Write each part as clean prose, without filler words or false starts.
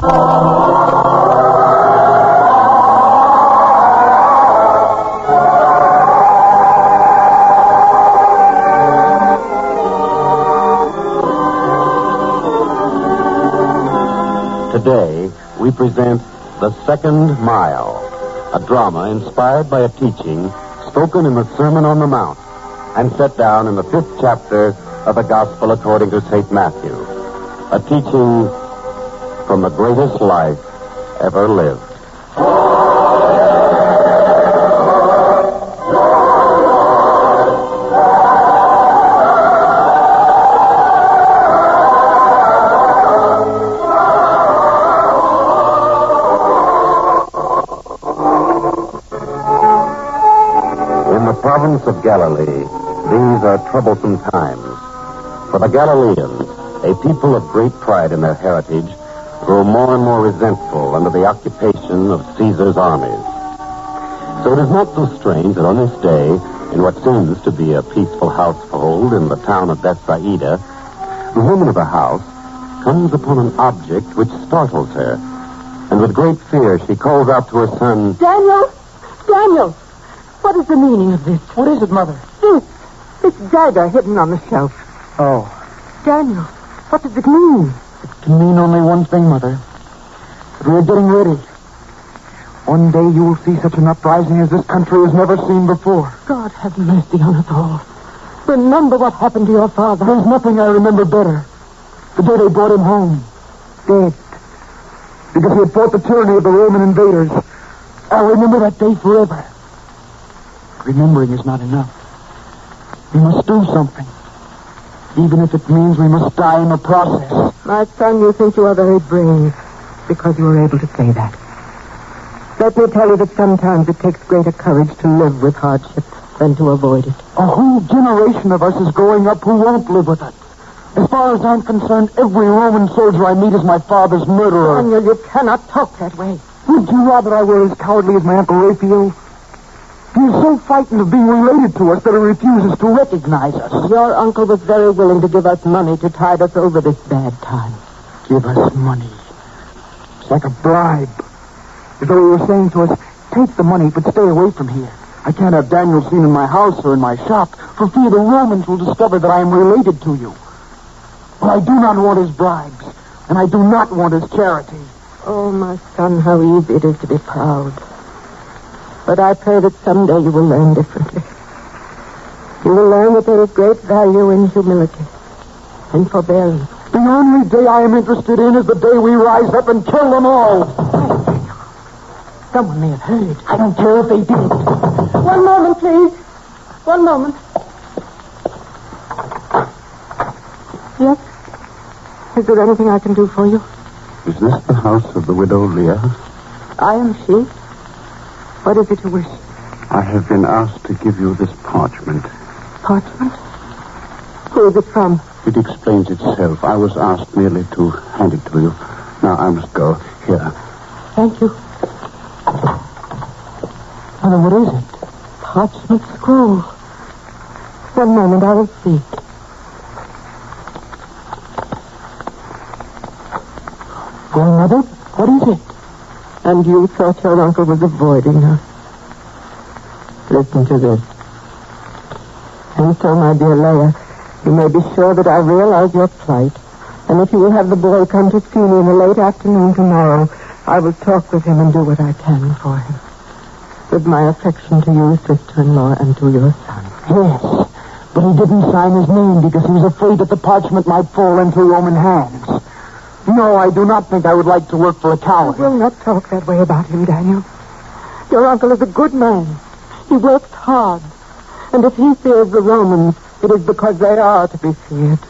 Today, we present The Second Mile, a drama inspired by a teaching spoken in the Sermon on the Mount and set down in the 5th chapter of the Gospel according to St. Matthew, a teaching from the greatest life ever lived. Province of Galilee, these are troublesome times. For the Galileans, a people of great pride in their heritage, grow more and more resentful under the occupation of Caesar's armies. So it is not so strange that on this day, in what seems to be a peaceful household in the town of Bethsaida, the woman of the house comes upon an object which startles her, and with great fear she calls out to her son, Daniel! Daniel! What is the meaning of this? What is it, Mother? This dagger hidden on the shelf. Oh. Daniel, what does it mean? It can mean only one thing, Mother. That we are getting ready. One day you will see such an uprising as this country has never seen before. God have mercy on us all. Remember what happened to your father. There's nothing I remember better. The day they brought him home. Dead. Because he had fought the tyranny of the Roman invaders. I'll remember that day forever. Remembering is not enough. We must do something. Even if it means we must die in the process. My son, you think you are very brave because you are able to say that. Let me tell you that sometimes it takes greater courage to live with hardship than to avoid it. A whole generation of us is growing up who won't live with it. As far as I'm concerned, every Roman soldier I meet is my father's murderer. Daniel, you cannot talk that way. Would you rather I were as cowardly as my Uncle Raphael? He is so frightened of being related to us that he refuses to recognize us. Your uncle was very willing to give us money to tide us over this bad time. Give us money. It's like a bribe. As though he were saying to us, take the money, but stay away from here. I can't have Daniel seen in my house or in my shop for fear the Romans will discover that I am related to you. But I do not want his bribes, and I do not want his charity. Oh, my son, how easy it is to be proud. But I pray that someday you will learn differently. You will learn that there is great value in humility and forbearance. The only day I am interested in is the day we rise up and kill them all. Someone may have heard. I don't care if they did. One moment, please. One moment. Yes? Is there anything I can do for you? Is this the house of the widow Leah? I am she. What is it you wish? I have been asked to give you this parchment. Parchment? Who is it from? It explains itself. I was asked merely to hand it to you. Now I must go. Here. Thank you. Mother, what is it? Parchment scroll. One moment, I will see. Well, Mother, what is it? And you thought your uncle was avoiding her. Listen to this. And so, my dear Leah, you may be sure that I realize your plight. And if you will have the boy come to see me in the late afternoon tomorrow, I will talk with him and do what I can for him. With my affection to you, sister-in-law, and to your son. Yes, but he didn't sign his name because he was afraid that the parchment might fall into Roman hands. No, I do not think I would like to work for a coward. You will not talk that way about him, Daniel. Your uncle is a good man. He works hard. And if he fears the Romans, it is because they are to be feared.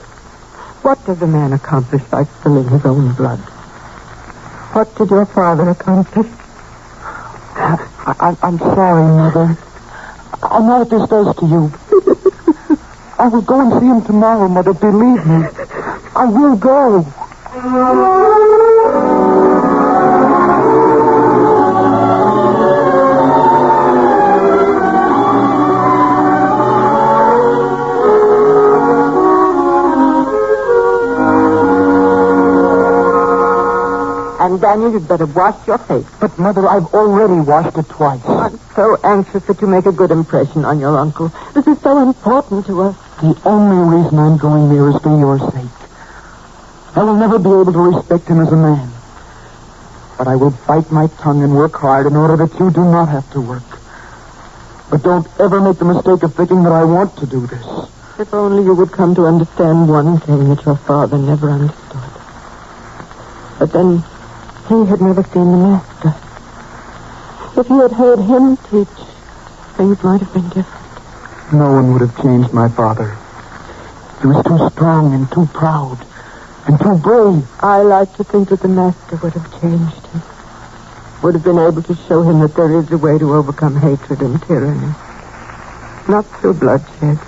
What does a man accomplish by spilling his own blood? What did your father accomplish? I'm sorry, Mother. I know what this does to you. I will go and see him tomorrow, Mother. Believe me. I will go. And Daniel, you'd better wash your face. But, Mother, I've already washed it twice. I'm so anxious that you make a good impression on your uncle. This is so important to us. The only reason I'm going there is for your sake. I will never be able to respect him as a man. But I will bite my tongue and work hard in order that you do not have to work. But don't ever make the mistake of thinking that I want to do this. If only you would come to understand one thing that your father never understood. But then, he had never seen the master. If you had heard him teach, things might have been different. No one would have changed my father. He was too strong and too proud and too brave. I like to think that the master would have changed him. Would have been able to show him that there is a way to overcome hatred and tyranny. Not through bloodshed,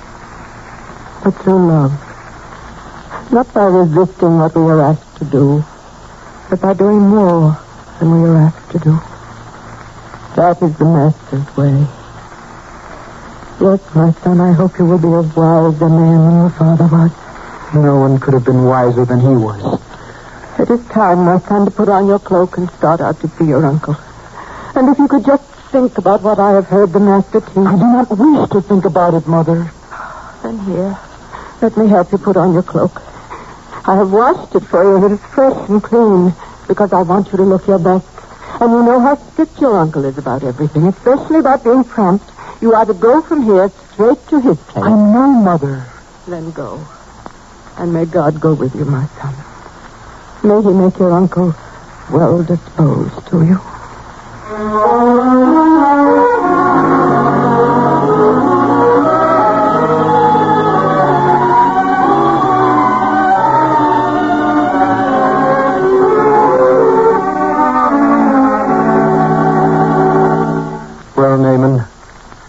but through love. Not by resisting what we are asked to do, but by doing more than we are asked to do. That is the master's way. Yes, my son, I hope you will be as wise a man than your father was. No one could have been wiser than he was. It is time, my son, to put on your cloak and start out to see your uncle. And if you could just think about what I have heard the master teach. I do not wish to think about it, Mother. Then here, let me help you put on your cloak. I have washed it for you, and it is fresh and clean, because I want you to look your best. And you know how strict your uncle is about everything, especially about being prompt. You are to go from here straight to his place. I know, Mother. Then go. And may God go with you, my son. May he make your uncle well disposed to you. Well, Naaman,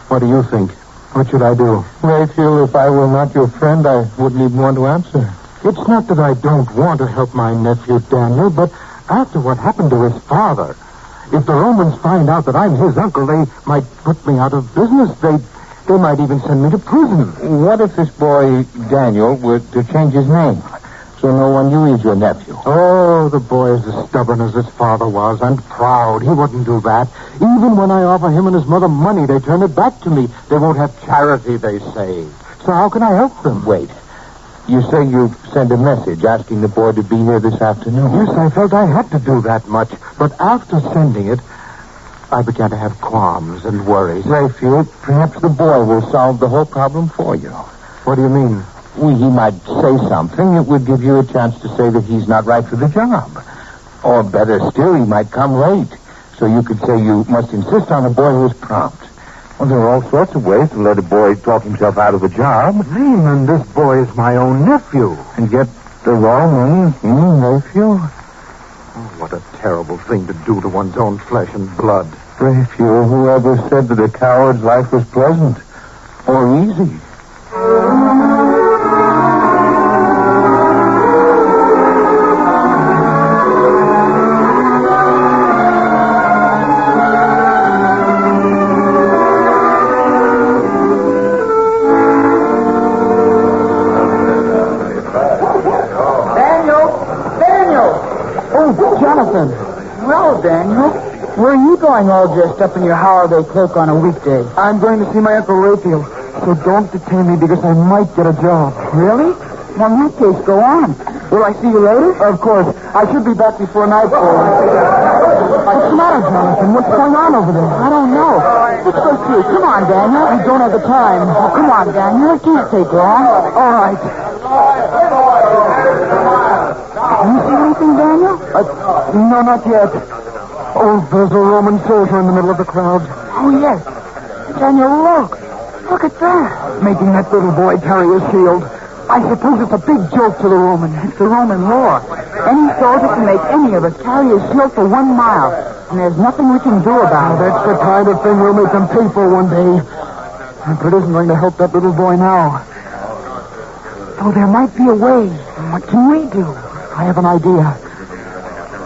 what do you think? What should I do? Raphael, if I were not your friend, I wouldn't even want to answer. It's not that I don't want to help my nephew, Daniel, but after what happened to his father, if the Romans find out that I'm his uncle, they might put me out of business. They might even send me to prison. What if this boy, Daniel, were to change his name so no one knew he's your nephew? Oh, the boy is as stubborn as his father was, and proud. He wouldn't do that. Even when I offer him and his mother money, they turn it back to me. They won't have charity, they say. So how can I help them? Wait. You say you sent a message asking the boy to be here this afternoon. Yes, I felt I had to do that much. But after sending it, I began to have qualms and worries. Raphael, perhaps the boy will solve the whole problem for you. What do you mean? Well, he might say something that would give you a chance to say that he's not right for the job. Or better still, he might come late. So you could say you must insist on a boy who is prompt. Well, there are all sorts of ways to let a boy talk himself out of a job. Naaman, this boy is my own nephew. And yet the Romans, nephew? Oh, what a terrible thing to do to one's own flesh and blood. Raphael, whoever said that a coward's life was pleasant or easy? Jonathan. Well, Daniel, where are you going all dressed up in your holiday cloak on a weekday? I'm going to see my Uncle Raphael, so don't detain me because I might get a job. Really? Well, in that case, go on. Will I see you later? Of course. I should be back before nightfall. What's the matter, Jonathan? What's going on over there? I don't know. Let's go see. Come on, Daniel. I don't have the time. Oh, come on, Daniel. It can't take long. All right. Can you see anything, Daniel? No, not yet. Oh, there's a Roman soldier in the middle of the crowd. Oh, yes. Daniel, look. Look at that. Making that little boy carry his shield. I suppose it's a big joke to the Romans. It's the Roman law. Any soldier can make any of us carry his shield for 1 mile, and there's nothing we can do about it. That's the kind of thing we'll make them pay for one day. But it isn't going to help that little boy now. Oh, there might be a way. What can we do? I have an idea.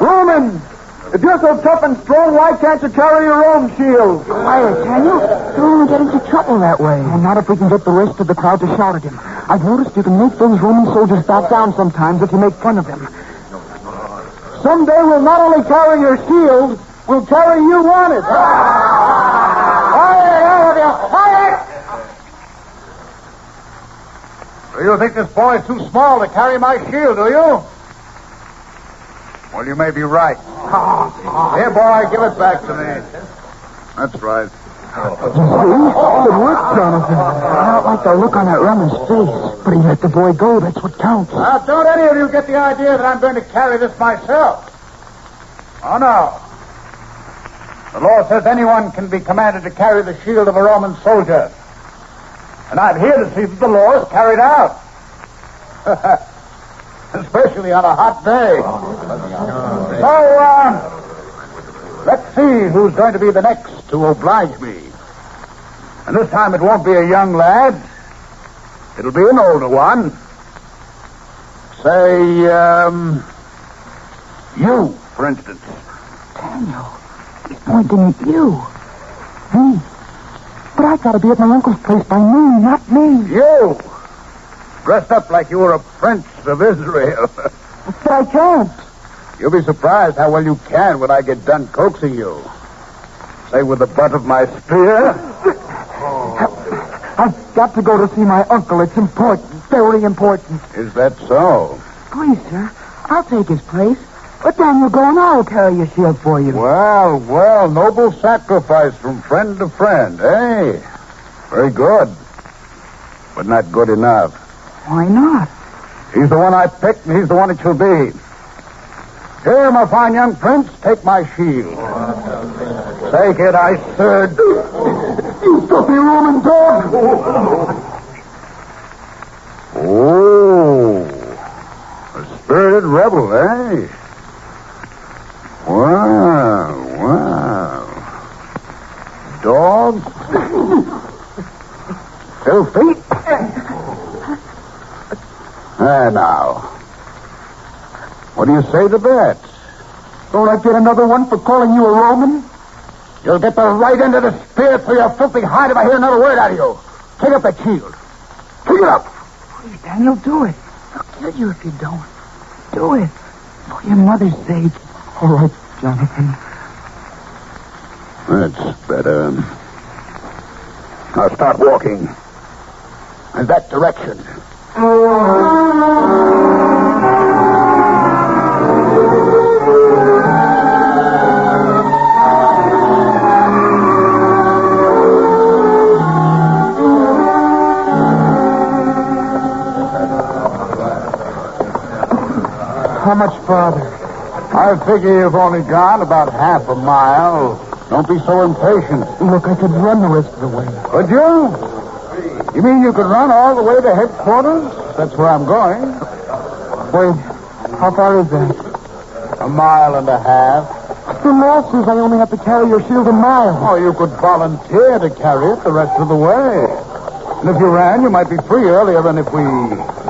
Roman! If you're so tough and strong, why can't you carry your own shield? Quiet, Daniel. You'll only get into trouble that way. Well, not if we can get the rest of the crowd to shout at him. I've noticed you can make those Roman soldiers back down sometimes if you make fun of them. Someday we'll not only carry your shield, we'll carry you on it. Quiet, all of you! Quiet! Do you think this boy is too small to carry my shield, do you? Well, you may be right. Here, boy, give it back to me. That's right. See? It worked, Jonathan. I don't like the look on that runner's face, but he let the boy go. That's what counts. Now, don't any of you get the idea that I'm going to carry this myself. Oh, no. The law says anyone can be commanded to carry the shield of a Roman soldier. And I'm here to see that the law is carried out. Especially on a hot day. So, let's see who's going to be the next to oblige me. And this time it won't be a young lad. It'll be an older one. Say, you, for instance. Daniel, he's pointing at you. Me. But I've got to be at my uncle's place by noon, not me. You! Dressed up like you were a prince of Israel. But I can't. You'll be surprised how well you can when I get done coaxing you. Say, with the butt of my spear. I've got to go to see my uncle. It's important. Very important. Is that so? Please, sir. I'll take his place. But Daniel, go and I'll carry your shield for you. Well, noble sacrifice from friend to friend, eh? Very good. But not good enough. Why not? He's the one I picked, and he's the one it shall be. Here, my fine young prince, take my shield. Take it, I said. You filthy Roman dog! Oh, a spirited rebel, eh? Wow. Dog? Filthy? Now. What do you say to that? Don't I get another one for calling you a Roman? You'll get the right end of the spear through your filthy hide if I hear another word out of you. Take up that shield. Pick it up. Please, Daniel, do it. They'll kill you if you don't. Do it. For your mother's sake. All right, Jonathan. That's better. Now start walking. In that direction. How much farther? I figure you've only gone about half a mile. Don't be so impatient. Look, I could run the rest of the way. Could you? You mean you could run all the way to headquarters? That's where I'm going. Wait, how far is that? 1.5 miles. The law says I only have to carry your shield a mile. Oh, you could volunteer to carry it the rest of the way. And if you ran, you might be free earlier than if we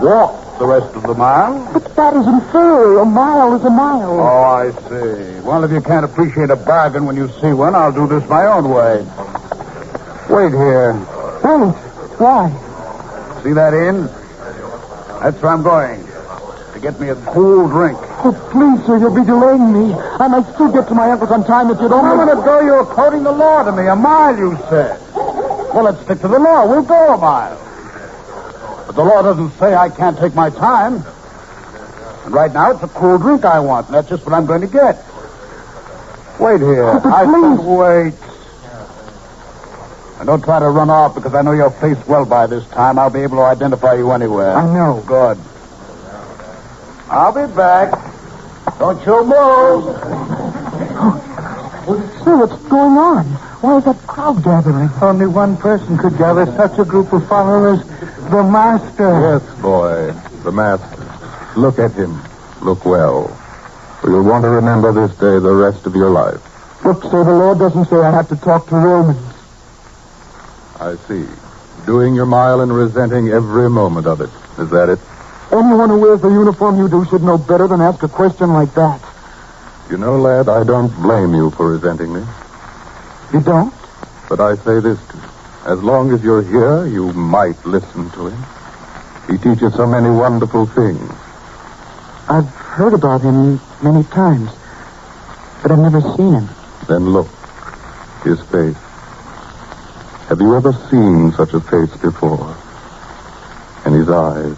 walked the rest of the mile. But that isn't fair. A mile is a mile. Oh, I see. Well, if you can't appreciate a bargain when you see one, I'll do this my own way. Wait here. Wait. Why? See that inn? That's where I'm going. To get me a cool drink. Oh, please, sir, you'll be delaying me. I might still get to my uncle's on time if you'd A only... moment ago, you were quoting the law to me. 1 mile, you said. Well, let's stick to the law. We'll go 1 mile. But the law doesn't say I can't take my time. And right now, it's a cool drink I want, and that's just what I'm going to get. Wait here. Oh, but I please. said wait. And don't try to run off, because I know your face well by this time. I'll be able to identify you anywhere. I know. Good. I'll be back. Don't you move. Sir, what's going on? Why is that crowd gathering? Only one person could gather such a group of followers. The master. Yes, boy. The master. Look at him. Look well. For you'll want to remember this day the rest of your life. Look, sir, the law doesn't say I have to talk to Romans. I see. Doing your mile and resenting every moment of it. Is that it? Anyone who wears the uniform you do should know better than ask a question like that. You know, lad, I don't blame you for resenting me. You don't? But I say this to you. As long as you're here, you might listen to him. He teaches so many wonderful things. I've heard about him many times, but I've never seen him. Then look. His face. Have you ever seen such a face before? And his eyes.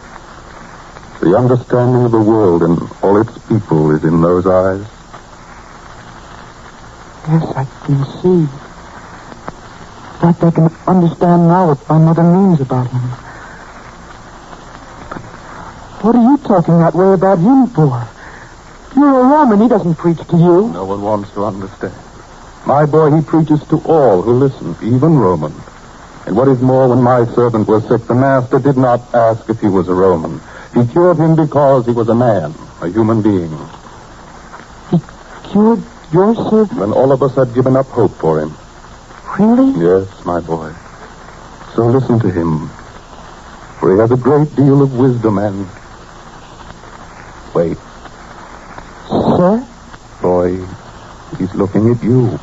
The understanding of the world and all its people is in those eyes. Yes, I can see. In fact, I can understand now what my mother means about him. But what are you talking that way about him for? You're a Roman. He doesn't preach to you. No one wants to understand. My boy, he preaches to all who listen, even Romans. And what is more, when my servant was sick, the master did not ask if he was a Roman. He cured him because he was a man, a human being. He cured your servant? When all of us had given up hope for him. Really? Yes, my boy. So listen to him. For he has a great deal of wisdom and... Wait. Sir? Boy, he's looking at you.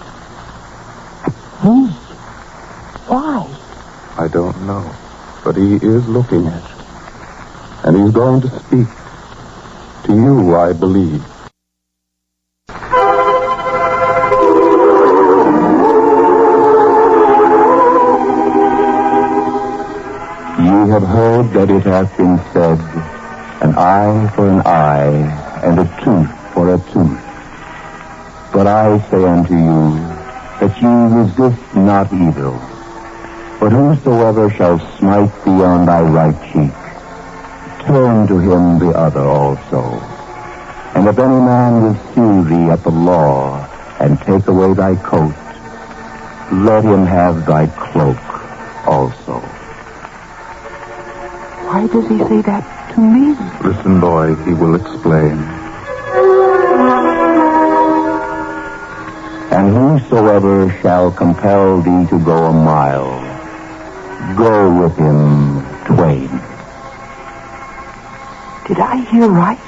Me? Why? I don't know. But he is looking at you. And he's going to speak. To you, I believe. Ye have heard that it hath been said, an eye for an eye, and a tooth for a tooth. But I say unto you, that ye resist not evil. But whosoever shall smite thee on thy right cheek, turn to him the other also. And if any man will sue thee at the law, and take away thy coat, let him have thy cloak also. Why does he say that to me? Listen, boy, he will explain. And whosoever shall compel thee to go a mile, go with him twain. Did I hear right?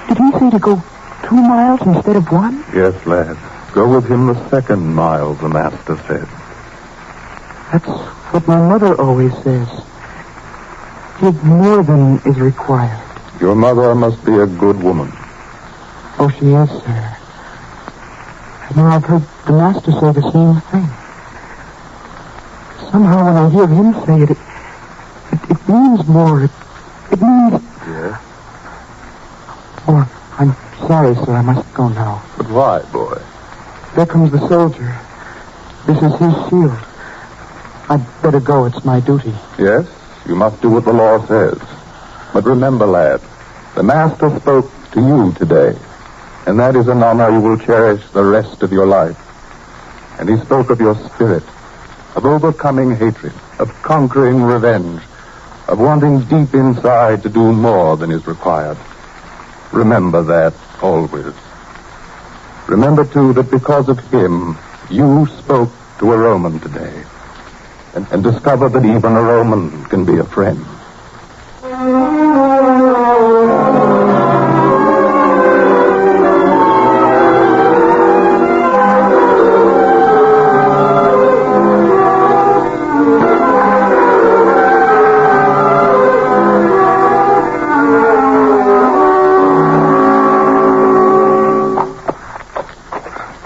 Did he say to go 2 miles instead of 1? Yes, lad. Go with him the 2nd mile, the master said. That's what my mother always says. Give more than is required. Your mother must be a good woman. Oh, she is, sir. I know I've heard the master say the same thing. Somehow when I hear him say it, it means more. It means... Yes? Oh, I'm sorry, sir. I must go now. But why, boy? There comes the soldier. This is his shield. I'd better go. It's my duty. Yes, you must do what the law says. But remember, lad, the master spoke to you today, and that is an honor you will cherish the rest of your life. And he spoke of your spirit, of overcoming hatred, of conquering revenge, of wanting deep inside to do more than is required. Remember that always. Remember, too, that because of him, you spoke to a Roman today. And discover that even a Roman can be a friend.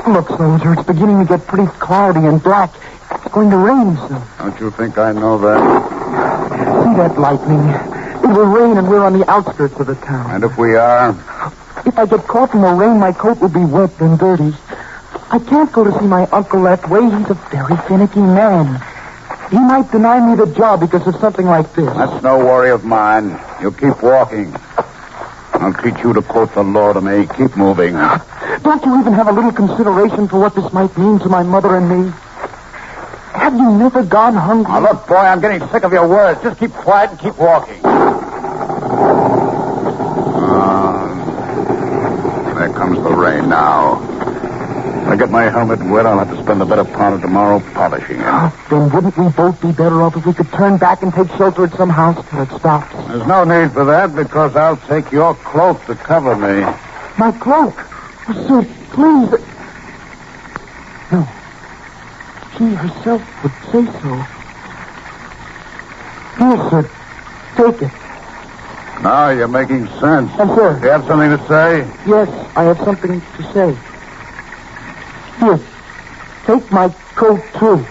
Look, soldier, it's beginning to get pretty cloudy and black. It's going to rain soon. Don't you think I know that? See that lightning? It will rain and we're on the outskirts of the town. And if we are? If I get caught in the rain, my coat will be wet and dirty. I can't go to see my uncle that way. He's a very finicky man. He might deny me the job because of something like this. That's no worry of mine. You keep walking. I'll teach you to quote the law to me. Keep moving. Don't you even have a little consideration for what this might mean to my mother and me? Have you never gone hungry? Now, look, boy, I'm getting sick of your words. Just keep quiet and keep walking. There comes the rain now. If I get my helmet wet, I'll have to spend the better part of tomorrow polishing it. Then wouldn't we both be better off if we could turn back and take shelter at some house till it stops? There's no need for that because I'll take your cloak to cover me. My cloak? Oh, sir, please. No. She herself would say so. Here, sir. Take it. Now you're making sense. Yes, sir. You have something to say? Yes, I have something to say. Here, take my coat, too.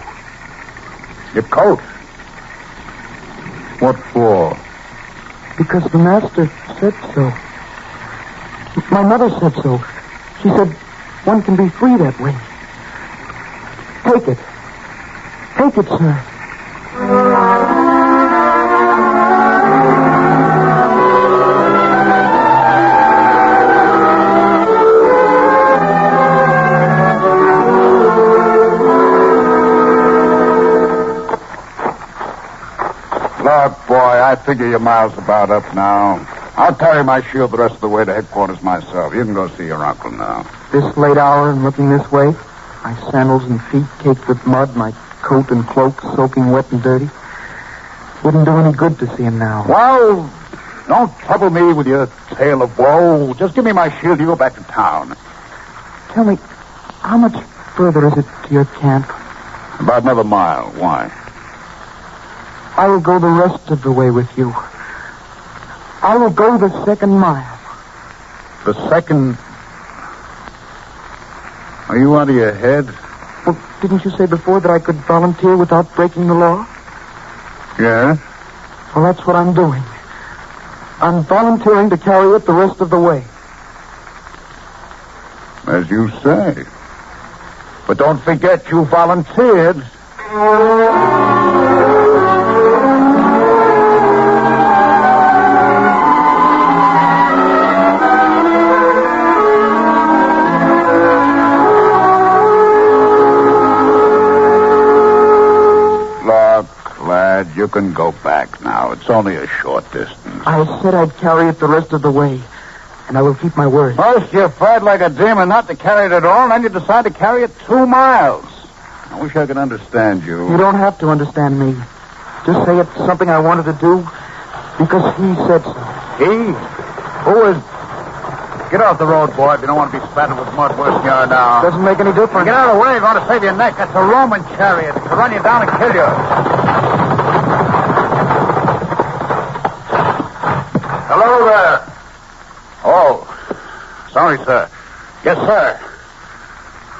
Your coat? What for? Because the master said so. My mother said so. She said one can be free that way. Take it. Take it, sir. Look, boy, I figure your mile's about up now. I'll carry my shield the rest of the way to headquarters myself. You can go see your uncle now. This late hour and looking this way, my sandals and feet caked with mud, my coat and cloak soaking wet and dirty. Wouldn't do any good to see him now. Well, don't trouble me with your tale of woe. Just give me my shield. You go back to town. Tell me, how much further is it to your camp? About another mile. Why? I will go the rest of the way with you. I will go the second mile. The second... Are you out of your head? Well, didn't you say before that I could volunteer without breaking the law? Yeah? Well, that's what I'm doing. I'm volunteering to carry it the rest of the way. As you say. But don't forget you volunteered. You can go back now. It's only a short distance. I said I'd carry it the rest of the way, and I will keep my word. First, you fight like a demon not to carry it at all, and then you decide to carry it 2 miles. I wish I could understand you. You don't have to understand me. Just say it's something I wanted to do because he said so. He? Who is... Get off the road, boy, if you don't want to be spattered with mud worse than you are now. Doesn't make any difference. Get out of the way. You're going to save your neck. That's a Roman chariot. To run you down and kill you. Hello there. Oh, sorry, sir. Yes, sir.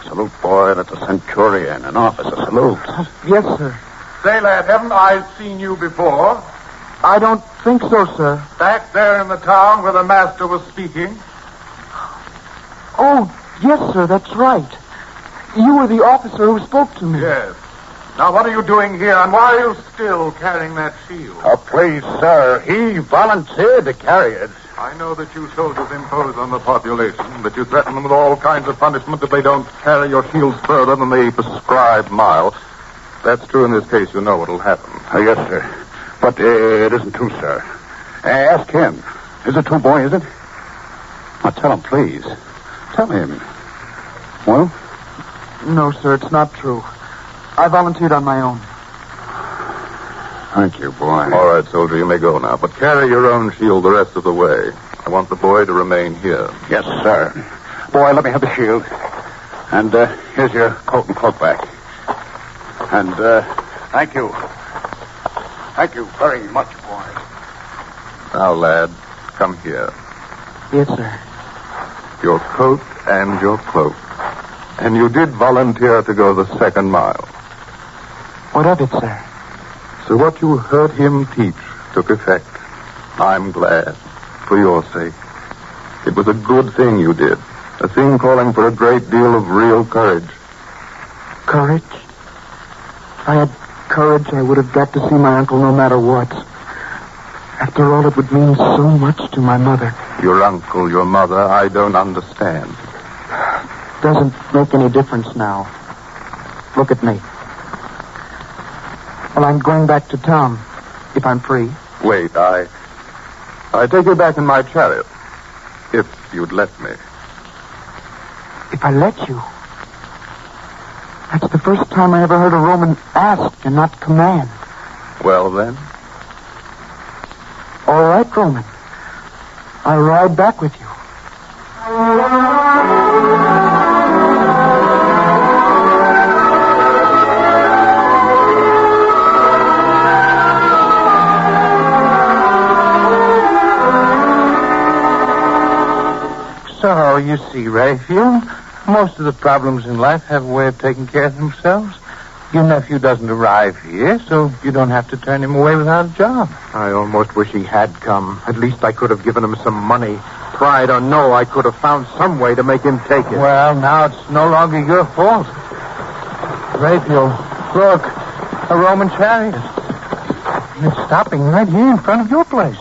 Salute, boy. That's a centurion, an officer. Salute. Yes, sir. Say, lad, haven't I seen you before? I don't think so, sir. Back there in the town where the master was speaking? Oh, yes, sir, that's right. You were the officer who spoke to me. Yes. Now, what are you doing here, and why are you still carrying that shield? Oh, please, sir. He volunteered to carry it. I know that you soldiers impose on the population, that you threaten them with all kinds of punishment if they don't carry your shields further than the prescribed mile. That's true in this case. You know what'll happen. Yes, sir. But it isn't true, sir. Ask him. Is it true, boy, is it? Now, tell him, please. Tell him. Well? No, sir, it's not true. I volunteered on my own. Thank you, boy. All right, soldier, you may go now. But carry your own shield the rest of the way. I want the boy to remain here. Yes, sir. Boy, let me have the shield. And here's your coat and cloak back. And thank you. Thank you very much, boy. Now, lad, come here. Yes, sir. Your coat and your cloak. And you did volunteer to go the second mile. What of it, sir? So what you heard him teach took effect. I'm glad, for your sake. It was a good thing you did. A thing calling for a great deal of real courage. Courage? If I had courage, I would have got to see my uncle no matter what. After all, it would mean so much to my mother. Your uncle, your mother, I don't understand. Doesn't make any difference now. Look at me. Well, I'm going back to town, if I'm free. Wait, I take you back in my chariot. If you'd let me. If I let you? That's the first time I ever heard a Roman ask and not command. Well, then? All right, Roman. I'll ride back with you. So, you see, Raphael, most of the problems in life have a way of taking care of themselves. Your nephew doesn't arrive here, so you don't have to turn him away without a job. I almost wish he had come. At least I could have given him some money. Pride or no, I could have found some way to make him take it. Well, now it's no longer your fault. Raphael, look, a Roman chariot. It's stopping right here in front of your place.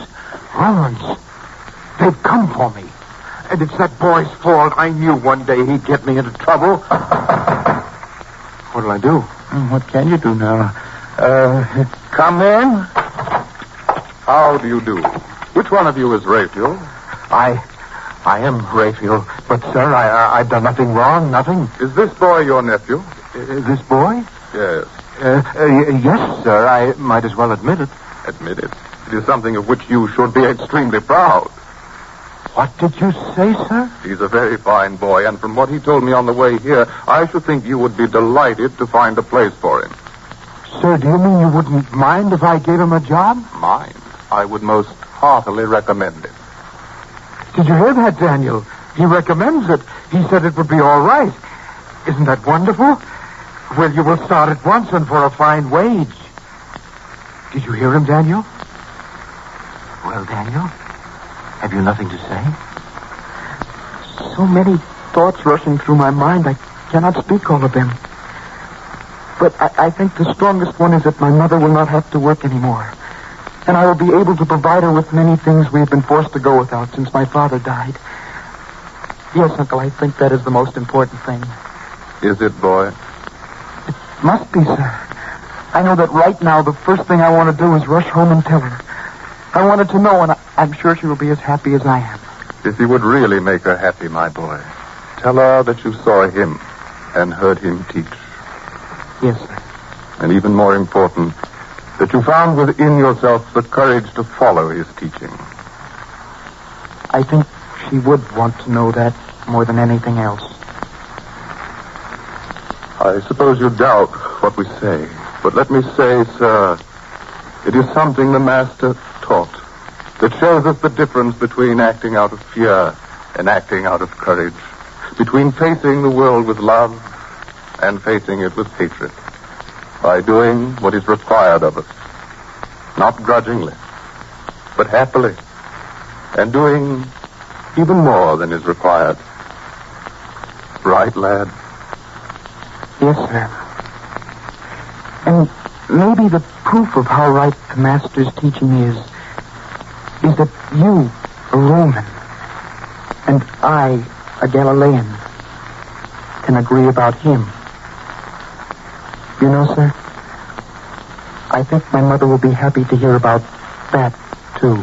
Romans, they've come for me. And it's that boy's fault. I knew one day he'd get me into trouble. What'll I do? What can you do now? Come in. How do you do? Which one of you is Raphael? I am Raphael. But, sir, I've done nothing wrong, nothing. Is this boy your nephew? This boy? Yes. Yes, sir. I might as well admit it. Admit it. It is something of which you should be extremely proud. What did you say, sir? He's a very fine boy, and from what he told me on the way here, I should think you would be delighted to find a place for him. Sir, do you mean you wouldn't mind if I gave him a job? Mind? I would most heartily recommend it. Did you hear that, Daniel? He recommends it. He said it would be all right. Isn't that wonderful? Well, you will start at once and for a fine wage. Did you hear him, Daniel? Well, Daniel, have you nothing to say? So many thoughts rushing through my mind, I cannot speak all of them. But I think the strongest one is that my mother will not have to work anymore. And I will be able to provide her with many things we have been forced to go without since my father died. Yes, Uncle, I think that is the most important thing. Is it, boy? It must be, sir. I know that right now the first thing I want to do is rush home and tell her. I wanted to know, and I'm sure she will be as happy as I am. If you would really make her happy, my boy, tell her that you saw him and heard him teach. Yes, sir. And even more important, that you found within yourself the courage to follow his teaching. I think she would want to know that more than anything else. I suppose you doubt what we say, but let me say, sir, it is something the Master taught that shows us the difference between acting out of fear and acting out of courage, between facing the world with love and facing it with hatred, by doing what is required of us, not grudgingly, but happily, and doing even more than is required. Right, lad? Yes, sir. And maybe the proof of how right the Master's teaching is that you, a Roman, and I, a Galilean, can agree about him. You know, sir, I think my mother will be happy to hear about that, too.